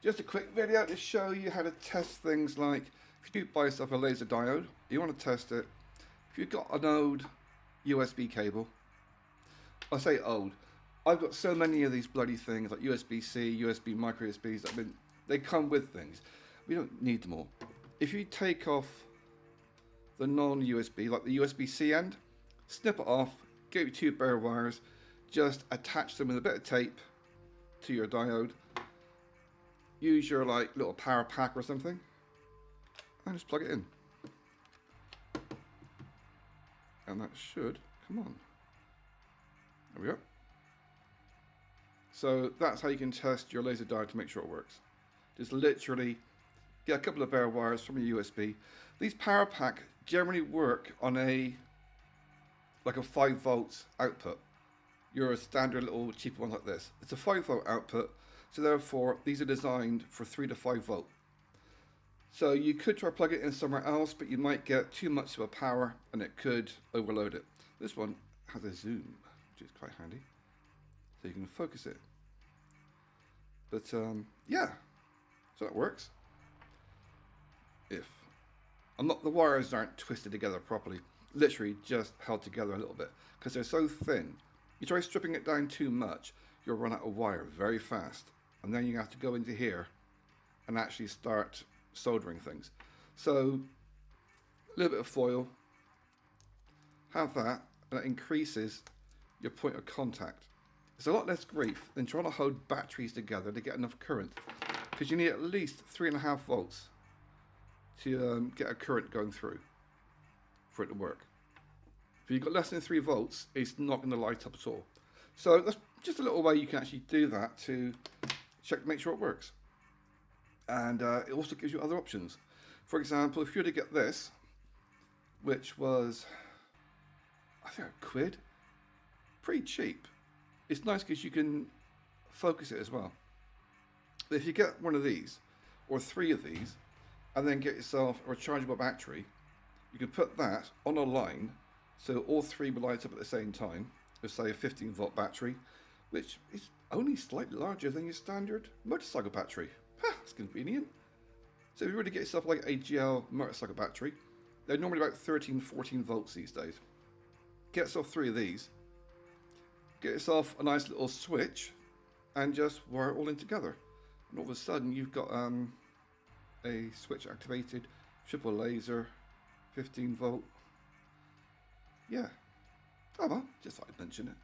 Just a quick video to show you how to test things like, if you do buy yourself a laser diode, you want to test it. If you've got an old USB cable, I say old, I've got so many of these bloody things like USB-C, USB micro USBs, they come with things. We don't need them all. If you take off the non-USB, like the USB-C end, snip it off, get you two bare wires, just attach them with a bit of tape to your diode. Use your like little power pack or something, and just plug it in. And that should come on. There we go. So that's how you can test your laser diode to make sure it works. Just literally get a couple of bare wires from a USB. These power pack generally work on like a 5 volts output. Your standard little cheap one like this. It's a 5 volt output, so therefore these are designed for 3 to 5 volt. So you could try to plug it in somewhere else, but you might get too much of a power and it could overload it. This one has a zoom, which is quite handy, so you can focus it. But yeah, so that works. If the wires aren't twisted together properly, literally just held together a little bit because they're so thin. You try stripping it down too much, you'll run out of wire very fast, and then you have to go into here and actually start soldering things. So a little bit of foil, have that, and it increases your point of contact. It's a lot less grief than trying to hold batteries together to get enough current, because you need at least 3.5 volts to get a current going through for it to work. If you've got less than 3 volts, it's not going to light up at all. So that's just a little way you can actually do that to check, make sure it works. And it also gives you other options. For example, if you were to get this, which was, I think, £1, pretty cheap. It's nice because you can focus it as well. But if you get one of these, or 3 of these, and then get yourself a rechargeable battery, you can put that on a line, so all 3 will light up at the same time, with say a 15 volt battery, which is only slightly larger than your standard motorcycle battery. It's convenient. So if you were to get yourself like a GL motorcycle battery, they're normally about 13-14 volts these days. Get yourself 3 of these, get yourself a nice little switch, and just wire it all in together. And all of a sudden you've got a switch activated, triple laser, 15 volt. Yeah. Oh well, just thought I'd mention it.